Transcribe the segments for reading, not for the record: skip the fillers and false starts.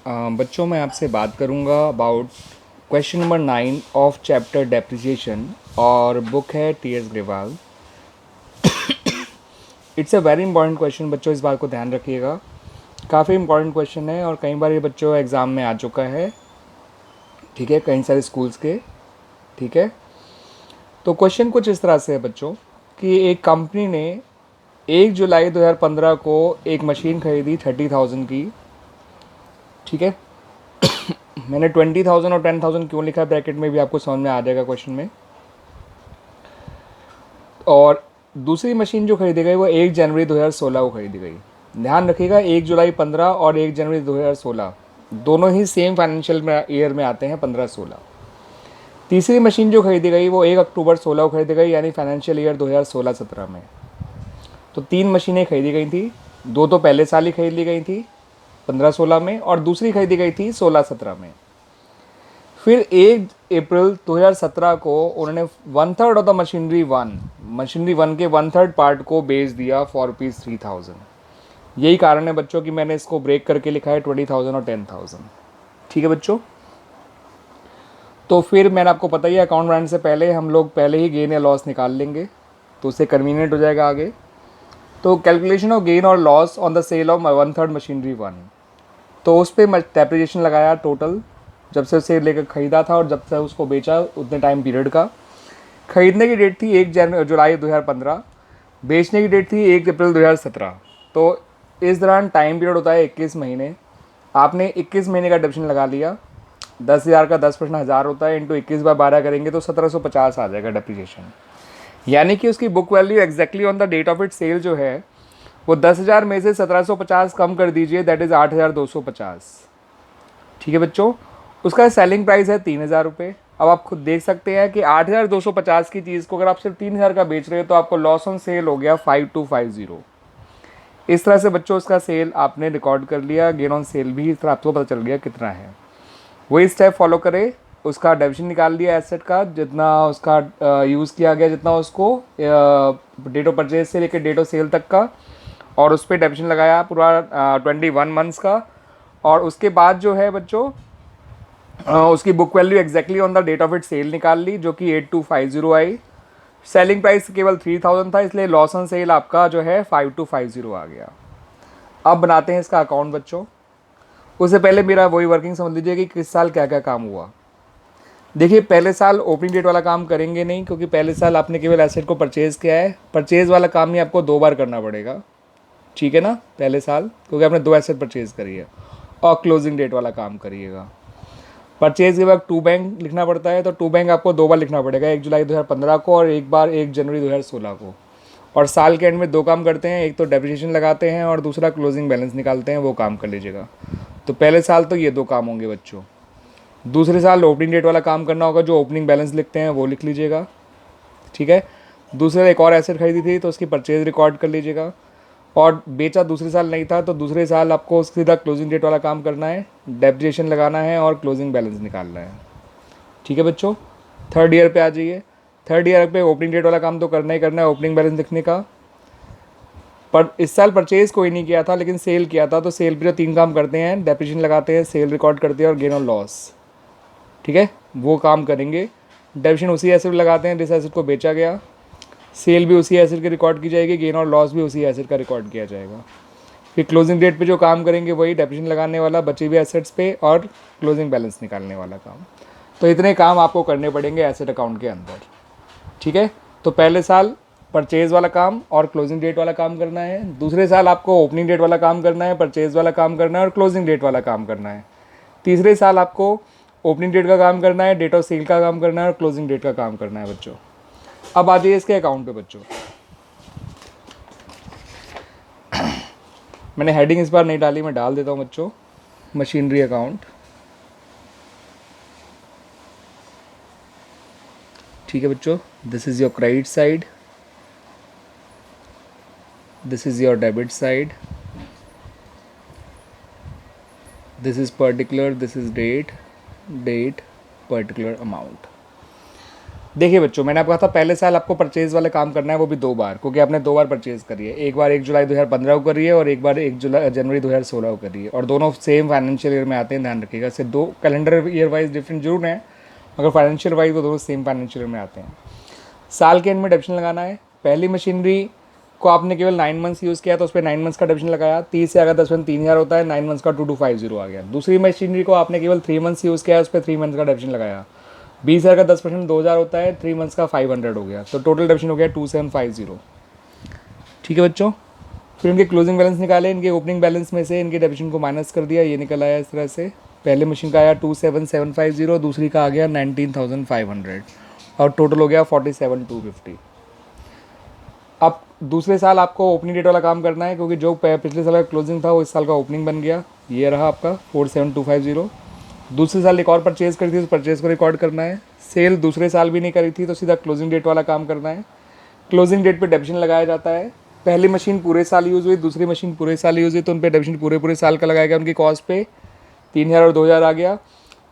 बच्चों मैं आपसे बात करूंगा about question number 9 of chapter depreciation और बुक है T S Grewal. It's a very important question बच्चों, इस बात को ध्यान रखिएगा। काफ़ी इंपॉर्टेंट क्वेश्चन है और कई बार ये बच्चों एग्ज़ाम में आ चुका है, ठीक है, कई सारे स्कूल्स के। ठीक है, तो क्वेश्चन कुछ इस तरह से है बच्चों कि एक कंपनी ने 1 जुलाई 2015 को एक मशीन खरीदी 30,000 की। ठीक है, मैंने 20,000 और 10,000 क्यों लिखा है ब्रैकेट में भी आपको समझ में आ जाएगा क्वेश्चन में। और दूसरी मशीन जो खरीदी गई वो 1 जनवरी 2016 को खरीदी गई। ध्यान रखिएगा, 1 जुलाई 15 और 1 जनवरी 2016 दोनों ही सेम फाइनेंशियल ईयर में आते हैं, 15-16। तीसरी मशीन जो खरीदी गई वो 1 अक्टूबर 16 को खरीदी गई, यानी फाइनेंशियल ईयर 2016-17 में। तो 3 मशीनें खरीदी गई थी, दो तो पहले साल ही खरीद ली गई थी 15-16 में, और दूसरी खरीदी गई थी 16-17 में। फिर 1 अप्रैल 2017 को उन्होंने 1/3 ऑफ द मशीनरी वन के 1/3 पार्ट को बेच दिया फॉर ₹3,000। यही कारण है बच्चों कि मैंने इसको ब्रेक करके लिखा है 20,000 और 10,000। ठीक है बच्चों, तो फिर मैंने आपको पता ही है अकाउंट बनाने से पहले हम लोग पहले ही गेन या लॉस निकाल लेंगे, तो उससे कन्वीनियंट हो जाएगा आगे। तो कैलकुलेशन ऑफ गेन और loss on the sale of 1/3 machinery one, तो उस पर डेप्रिसिएशन लगाया टोटल, जब से उसे लेकर ख़रीदा था और जब से उसको बेचा उतने टाइम पीरियड का। ख़रीदने की डेट थी 1 जुलाई 2015, बेचने की डेट थी 1 अप्रैल 2017। तो इस दौरान टाइम पीरियड होता है 21 महीने। आपने 21 महीने का डेप्रिसिएशन लगा लिया। 10,000 का 10% 1000 होता है, इंटू 21/12 करेंगे तो 1750 आ जाएगा डेप्रिसिएशन। यानी कि उसकी book value exactly on the date of it sale जो है वो 10,000 में से 1750 कम कर दीजिए, दैट इज़ 8,250। ठीक है बच्चों, उसका सेलिंग प्राइस है 3,000 रुपये। अब आप खुद देख सकते हैं कि 8,250 की चीज़ को अगर आप सिर्फ 3,000 का बेच रहे हो तो आपको लॉस ऑन सेल हो गया 5250। इस तरह से बच्चों उसका सेल आपने रिकॉर्ड कर लिया, गेन ऑन सेल भी इस तरह आपको पता चल गया कितना है। वही स्टेप फॉलो करें, उसका डेबिशन निकाल लिया एसेट का, जितना उसका यूज़ किया गया, जितना उसको डेट ऑफ परचेज से लेकर डेट ऑफ सेल तक का, और उस पर डेबिशन लगाया पूरा 21 मंथ्स का। और उसके बाद जो है बच्चों उसकी book value exactly on the date of it sale निकाल ली, जो कि 8250 आई। सेलिंग प्राइस केवल 3,000 था, इसलिए लॉस ऑन सेल आपका जो है 5250 आ गया। अब बनाते हैं इसका अकाउंट बच्चों। उससे पहले मेरा वही वर्किंग समझ लीजिए कि किस साल क्या क्या काम हुआ। देखिए, पहले साल ओपनिंग डेट वाला काम करेंगे नहीं, क्योंकि पहले साल आपने केवल एसेट को परचेज़ किया है। परचेज़ वाला काम ही आपको 2 बार करना पड़ेगा, ठीक है ना, पहले साल, क्योंकि आपने 2 एसेट परचेज़ करी है। और क्लोजिंग डेट वाला काम करिएगा। परचेज के वक्त 2 बैंक लिखना पड़ता है, तो 2 बैंक आपको 2 बार लिखना पड़ेगा, 1 जुलाई 2015 को और एक बार 1 जनवरी 2016 को। और साल के एंड में 2 काम करते हैं, एक तो डेप्रिसिएशन लगाते हैं और दूसरा क्लोजिंग बैलेंस निकालते हैं, वो काम कर लीजिएगा। तो पहले साल तो ये 2 काम होंगे बच्चों। दूसरे साल ओपनिंग डेट वाला काम करना होगा, जो ओपनिंग बैलेंस लिखते हैं वो लिख लीजिएगा, ठीक है। दूसरे एक और एसेट खरीदी थी तो उसकी परचेज रिकॉर्ड कर लीजिएगा। और बेचा दूसरे साल नहीं था तो दूसरे साल आपको सीधा क्लोजिंग डेट वाला काम करना है, डेप्रिसिएशन लगाना है और क्लोजिंग बैलेंस निकालना है, ठीक है बच्चों। थर्ड ईयर पे आ जाइए। थर्ड ईयर पे ओपनिंग डेट वाला काम तो करना ही करना है, ओपनिंग बैलेंस लिखने का। पर इस साल परचेज कोई नहीं किया था लेकिन सेल किया था, तो सेल पे जो 3 काम करते हैं, डेप्रिसिएशन लगाते हैं, सेल रिकॉर्ड करते हैं और गेन ऑन लॉस, ठीक है, वो काम करेंगे। डेप्रिसिएशन उसी एसेट लगाते हैं जिस एसेट को बेचा गया, सेल भी उसी एसेट की रिकॉर्ड की जाएगी, गेन और लॉस भी उसी एसेट का रिकॉर्ड किया जाएगा। फिर क्लोजिंग डेट पे जो काम करेंगे वही डेप्रिसिएशन लगाने वाला, बचे हुए एसेट्स पे, और क्लोजिंग बैलेंस निकालने वाला काम। तो इतने काम आपको करने पड़ेंगे एसेट अकाउंट के अंदर, ठीक है। तो पहले साल परचेज वाला काम और क्लोजिंग डेट वाला काम करना है। दूसरे साल आपको ओपनिंग डेट वाला काम करना है, परचेज वाला काम करना है और क्लोजिंग डेट वाला काम करना है। तीसरे साल आपको ओपनिंग डेट का काम करना है, डेट ऑफ सेल का काम करना है और क्लोजिंग डेट का काम करना है बच्चों। अब आ जाइए इसके अकाउंट पे बच्चों। मैंने हेडिंग इस बार नहीं डाली, मैं डाल देता हूँ बच्चों। मशीनरी अकाउंट, ठीक है बच्चों। This is your credit side, this is your debit side, this is particular, this is date, date, particular amount. देखिए बच्चों, मैंने आपको कहा था पहले साल आपको परचेज़ वाला काम करना है, वो भी 2 बार, क्योंकि आपने 2 बार परचेज़ करी है। एक बार 1 जुलाई 2015 को करी है और एक बार 1 जनवरी 2016 को करी है, और दोनों सेम फाइनेंशियल ईयर में आते हैं, ध्यान रखिएगा। सिर्फ 2 कैलेंडर ईयर वाइज डिफरेंट जरूर है, मगर फाइनेंशियल वाइज वो दोनों सेम फाइनेंशियल ईयर में आते हैं। साल के एंड में डेप्शन लगाना है। पहली मशीनरी को आपने केवल 9 मंथ्स यूज़ किया तो उस पर 9 मंथ्स का डेप्शन लगाया, 30 से अगर 10 में 3000 होता है, 9 मंथ्स का 2250 आ गया। दूसरी मशीनरी को आपने केवल 3 मंथ्स यूज़ किया, उस पर 3 मंथ्स का डेप्शन लगाया, 20,000 का 10% 2000 होता है, 3 मंथ्स का 500 हो गया, तो टोटल डेप्शन हो गया 2750। ठीक है बच्चों, फिर इनके क्लोजिंग बैलेंस निकाले, इनके ओपनिंग बैलेंस में से इनके डेप्शन को माइनस कर दिया, ये निकल आया इस तरह से। पहले मशीन का आया 27750, दूसरी का आ गया 19500, और टोटल हो गया 47250। अब दूसरे साल आपको ओपनिंग डेट वाला काम करना है, क्योंकि जो पिछले साल का क्लोजिंग था वो इस साल का ओपनिंग बन गया, ये रहा आपका 47250। दूसरे साल एक और परचेज़ करी थी, उस परचेज़ को रिकॉर्ड करना है। सेल दूसरे साल भी नहीं करी थी, तो सीधा क्लोजिंग डेट वाला काम करना है। क्लोजिंग डेट पे डेप्शन लगाया जाता है। पहली मशीन पूरे साल यूज़ हुई, दूसरी मशीन पूरे साल यूज़ हुई, तो उन पर डेप्शन पूरे साल का लगाया गया, उनकी कॉस्ट पे 3000 और 2000 आ गया।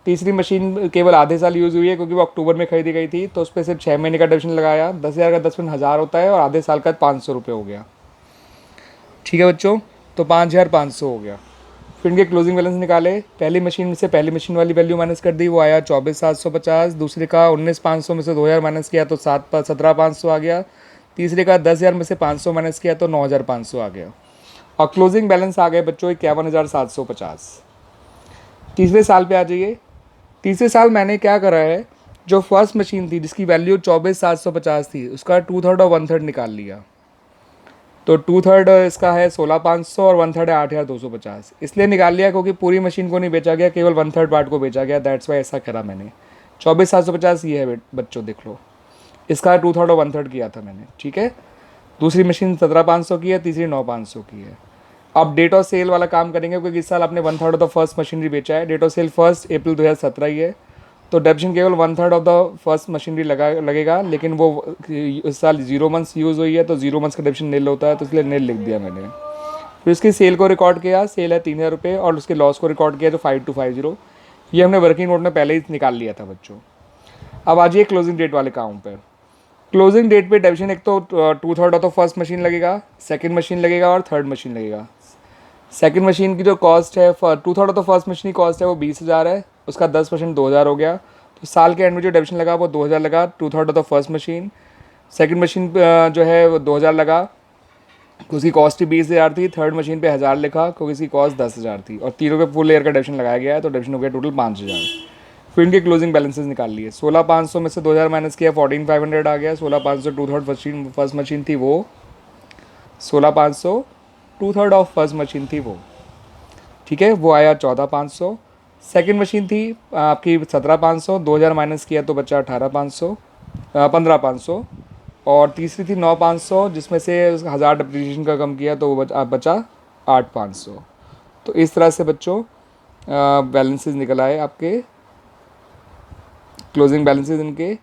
तीसरी मशीन केवल आधे साल यूज़ हुई है, क्योंकि वो अक्टूबर में खरीदी गई थी, तो उस पर सिर्फ 6 महीने का डेप्शन लगाया। 10,000 का 10,000 होता है, और आधे साल का 500 रुपये हो गया। ठीक है बच्चों, तो 5500 हो गया। फिर इनके क्लोजिंग बैलेंस निकाले। पहली मशीन से पहली मशीन वाली वैल्यू माइनस कर दी, वो आया 24,750। दूसरे का 19,500 में से 2000 माइनस किया तो 17,500 आ गया। तीसरे का 10,000 में से 500 माइनस किया तो 9,500 आ गया, और क्लोजिंग बैलेंस आ गए बच्चों 51,750। तीसरे साल पे आ जाइए। तीसरे साल मैंने क्या करा है, जो फर्स्ट मशीन थी जिसकी वैल्यू 24,750 थी, उसका 2/3 और 1/3 निकाल लिया, तो 2/3 इसका है 16,500 और 1/3 है 8,250। इसलिए निकाल लिया क्योंकि पूरी मशीन को नहीं बेचा गया, केवल 1/3 पार्ट को बेचा गया, दैट्स वाई ऐसा करा मैंने। 24,750 ये है बच्चों, देख लो, इसका 2/3 और 1/3 किया था मैंने। ठीक है, दूसरी मशीन 17,500 की है, तीसरी 9,500 की है। अब डेट ऑफ सेल वाला काम करेंगे, क्योंकि इस साल आपने 1/3 ऑफ द फर्स्ट मशीनरी बेचा है। डेट ऑफ सेल 1 अप्रैल 2017 ही है, तो डेप्शन केवल 1/3 ऑफ द फर्स्ट मशीनरी लगेगा, लेकिन वो इस साल 0 मंथ्स यूज़ हुई है, तो 0 मंथ्स का डेप्शन नील होता है, तो इसलिए नील लिख दिया मैंने। फिर उसकी सेल को रिकॉर्ड किया, सेल है 3000 रुपये, और उसके लॉस को रिकॉर्ड किया तो 5250। ये हमने वर्किंग नोट में पहले ही निकाल लिया था बच्चों। अब आ जाइए क्लोजिंग डेट वाले काम पर। क्लोजिंग डेट पे डेप्शन एक तो 2/3 ऑफ द फर्स्ट मशीन लगेगा, सेकंड मशीन लगेगा, और थर्ड मशीन लगेगा। सेकंड मशीन की जो कॉस्ट है, 2/3 ऑफ द फर्स्ट मशीन की कॉस्ट है वो 20,000 है, उसका 10% 2000 हो गया, तो साल के एंड में जो डेप्शन लगा वो 2000 लगा। 2/3 of the first machine, second machine जो है वो 2000 लगा, उसकी कॉस्ट ही 20,000 थी। थर्ड मशीन पे 1000 लिखा क्योंकि इसकी कॉस्ट 10,000 थी, और तीनों पे फुल ईयर का डेप्शन लगाया गया है, तो डेप्शन हो गया टोटल 5,000। फिर इनके क्लोजिंग बैलेंसेस निकाल लिए। 16,500 में से 2000 माइनस किया, 14,500 आ गया। 16,500 2/3 फर्स्ट मशीन थी वो, 16,500 2/3 ऑफ फर्स्ट मशीन थी वो, ठीक है, वो आया 14,500। सेकंड मशीन थी आपकी 17,500, 2000 माइनस किया तो बचा 18,500, 15,500, और तीसरी थी 9,500, जिसमें से 1000 डिप्रिसिएशन का कम किया तो वो बचा 8,500। तो इस तरह से बच्चों बैलेंसेस निकल आए आपके, क्लोजिंग बैलेंसेस इनके।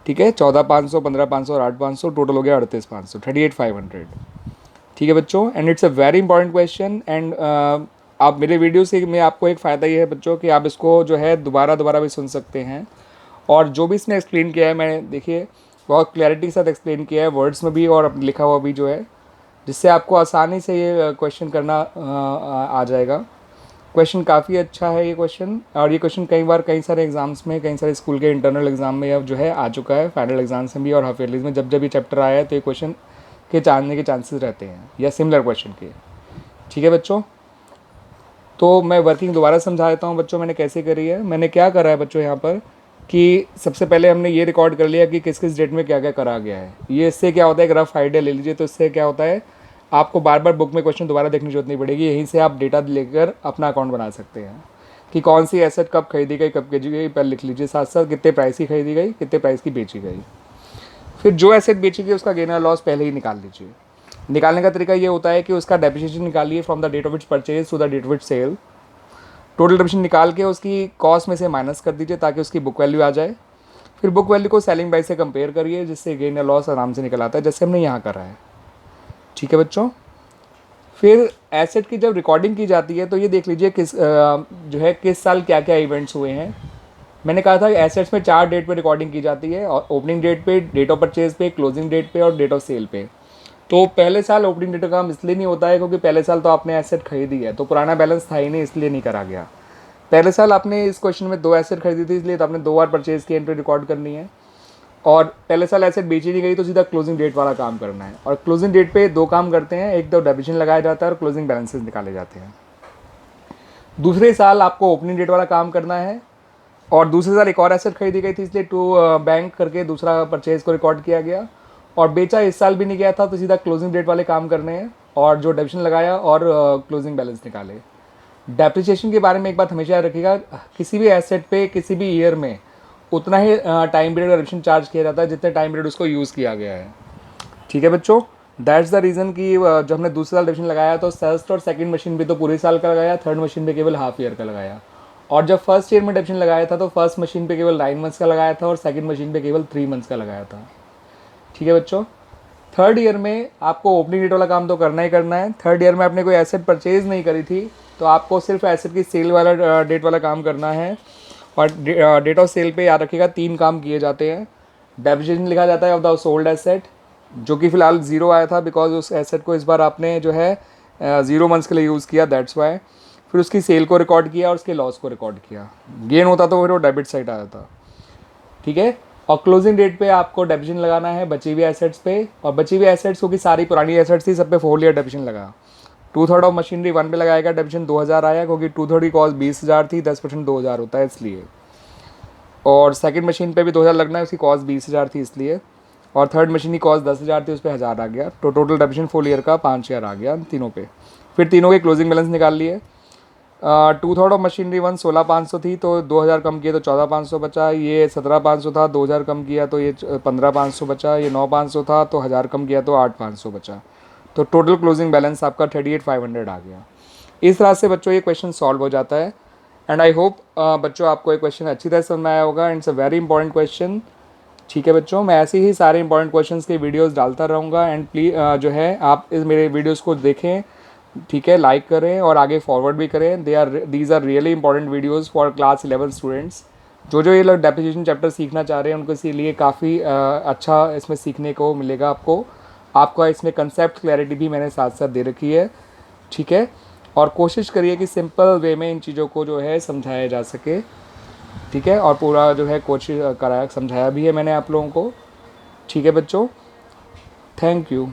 ठीक है, 14,500, 15,500 और 8,500, टोटल हो गया 38,500, 38,500। ठीक है बच्चों, and it's a very important question. And आप मेरे वीडियो से में आपको एक फ़ायदा ये है बच्चों कि आप इसको जो है दोबारा भी सुन सकते हैं, और जो भी इसमें एक्सप्लेन किया है मैंने, देखिए बहुत क्लैरिटी के साथ एक्सप्लेन किया है, वर्ड्स में भी और लिखा हुआ भी जो है, जिससे आपको आसानी से ये क्वेश्चन करना आ जाएगा। क्वेश्चन काफ़ी अच्छा है ये क्वेश्चन, और ये क्वेश्चन कई बार कई सारे एग्जाम्स में, कई सारे स्कूल के इंटरनल एग्जाम में अब जो है आ चुका है, फाइनल एग्जाम्स में भी और हाफ ईयरलीज में जब ये चैप्टर आया है, तो ये क्वेश्चन के जानने के चांसेस रहते हैं, या सिमिलर क्वेश्चन के। ठीक है बच्चों, तो मैं वर्किंग दोबारा समझा देता हूँ बच्चों, मैंने कैसे करी है। मैंने क्या करा है बच्चों यहाँ पर, कि सबसे पहले हमने ये रिकॉर्ड कर लिया कि किस किस डेट में क्या क्या करा गया है। ये इससे क्या होता है, एक रफ आइडिया ले लीजिए, तो इससे क्या होता है, आपको बार बार बुक में क्वेश्चन दोबारा देखने की जरूरत नहीं पड़ेगी, यहीं से आप डेटा लेकर अपना अकाउंट बना सकते हैं कि कौन सी एसेट कब खरीदी गई, कब बेची गई, पहले लिख लीजिए, साथ साथ कितने प्राइस की खरीदी गई, कितने प्राइस की बेची गई। फिर जो एसेट बेची गई उसका गेन और लॉस पहले ही निकाल लीजिए। निकालने का तरीका ये होता है कि उसका डेप्रिसिएशन निकालिए from the date of its purchase to the date of its sale. Total depreciation निकाल के उसकी कॉस्ट में से माइनस कर दीजिए ताकि उसकी बुक वैल्यू आ जाए। फिर बुक वैल्यू को सेलिंग प्राइस से कंपेयर करिए, जिससे गेन या लॉस आराम से निकल आता है, जैसे हमने यहाँ करा है। ठीक है बच्चों, फिर एसेट की जब रिकॉर्डिंग की जाती है तो ये देख लीजिए किस जो है किस साल क्या क्या इवेंट्स हुए हैं। मैंने कहा था कि एसेट्स में 4 डेट पे रिकॉर्डिंग की जाती है, और ओपनिंग डेट पे, डेट ऑफ परचेज पे, क्लोजिंग डेट पे और डेट ऑफ सेल पे। तो पहले साल ओपनिंग डेट का काम इसलिए नहीं होता है क्योंकि पहले साल तो आपने एसेट खरीदी है, तो पुराना बैलेंस था ही नहीं, इसलिए नहीं करा गया। पहले साल आपने इस क्वेश्चन में 2 एसेट खरीदी थी, इसलिए तो आपने 2 बार परचेज की एंट्री रिकॉर्ड करनी है। और पहले साल एसेट बेची नहीं गई तो सीधा क्लोजिंग डेट वाला काम करना है। और क्लोजिंग डेट पे 2 काम करते हैं, एक तो डेबिशन लगाया जाता है और क्लोजिंग बैलेंसेस निकाले जाते हैं। दूसरे साल आपको ओपनिंग डेट वाला काम करना है, और दूसरे साल एक और एसेट खरीदी गई थी, इसलिए टू बैंक करके दूसरा परचेज को रिकॉर्ड किया गया। और बेचा इस साल भी नहीं गया था, तो सीधा क्लोजिंग डेट वाले काम करने हैं और जो डेबिशन लगाया और क्लोजिंग बैलेंस निकाले। डेप्रिसिएशन के बारे में एक बात हमेशा याद रखिएगा, किसी भी एसेट पे किसी भी ईयर में उतना ही टाइम पीरियड का डेप्रिसिएशन चार्ज किया जाता है जितने टाइम पीरियड उसको यूज़ किया गया है। ठीक है बच्चों, दैट्स द रीज़न कि जब हमने दूसरे साल डेप्रिसिएशन लगाया तो फर्स्ट और सेकंड मशीन पे तो पूरे साल का लगाया, थर्ड मशीन पे केवल हाफ ईयर का लगाया। और जब फर्स्ट ईयर में डेप्रिसिएशन लगाया था तो फर्स्ट मशीन पे केवल 9 मंथ्स का लगाया था और सेकंड मशीन पे केवल 3 मंथ्स का लगाया था। ठीक है बच्चों, थर्ड ईयर में आपको ओपनिंग डेट वाला काम तो करना ही करना है। थर्ड ईयर में आपने कोई एसेट परचेज नहीं करी थी तो आपको सिर्फ एसेट की सेल वाला डेट वाला काम करना है। और डेट ऑफ सेल पे याद रखिएगा 3 काम किए जाते हैं। डेप्रिसिएशन लिखा जाता है ऑफ द सोल्ड एसेट, जो कि फिलहाल 0 आया था बिकॉज उस एसेट को इस बार आपने जो है 0 मंथ्स के लिए यूज़ किया, दैट्स वाई। फिर उसकी सेल को रिकॉर्ड किया और उसके लॉस को रिकॉर्ड किया। गेन होता तो फिर वो डेबिट साइड आया था। ठीक है, और क्लोजिंग डेट पे आपको डेप्रिसिएशन लगाना है बची हुई एसेट्स पे, और बची हुई एसेट्स क्योंकि सारी पुरानी एसेट्स थी सब पे 4 ईयर डेप्रिसिएशन लगा। 2/3 ऑफ मशीनरी 1 पे लगाएगा, डेप्रिसिएशन 2000 आया क्योंकि 2/3 की कॉस्ट 20,000 थी, 10% 2000 होता है इसलिए। और सेकंड मशीन पे भी 2000 लगना है, उसकी कॉस्ट 20,000 थी इसलिए। और थर्ड मशीन की कॉस्ट 10,000 थी, उस पर 1000 आ गया, तो टोटल डेप्रिसिएशन फुल ईयर का 5000 आ गया तीनों पे। फिर तीनों के क्लोजिंग बैलेंस निकाल लिए। 2/3 ऑफ मशीनरी 1 16,500 थी, तो 2000 कम किए तो 14,500 बचा। ये 17,500 था, 2000 कम किया तो ये 15,500 बचा। ये 9,500 था तो 1000 कम किया तो 8,500 बचा। तो टोटल क्लोजिंग बैलेंस आपका 38,500 आ गया। इस तरह से बच्चों ये क्वेश्चन सॉल्व हो जाता है। एंड आई होप बच्चों आपको ये क्वेश्चन अच्छी तरह समझ में आया होगा, and it's a very important question. ठीक है बच्चों, मैं ऐसे ही सारे इंपॉर्टेंट क्वेश्चंस के वीडियोस डालता रहूँगा, एंड प्लीज़ जो है आप इस मेरे वीडियोस को देखें, ठीक है, लाइक करें और आगे फॉरवर्ड भी करें। These are really important videos for class 11 students. जो ये लोग डेप्रिसिएशन चैप्टर सीखना चाह रहे हैं उनको लिए काफ़ी अच्छा इसमें सीखने को मिलेगा आपको। आपका इसमें कंसेप्ट क्लैरिटी भी मैंने साथ साथ दे रखी है। ठीक है, और कोशिश करिए कि सिंपल वे में इन चीज़ों को जो है समझाया जा सके। ठीक है, और पूरा जो है कोशिश कराया समझाया भी है मैंने आप लोगों को। ठीक है बच्चों, थैंक यू।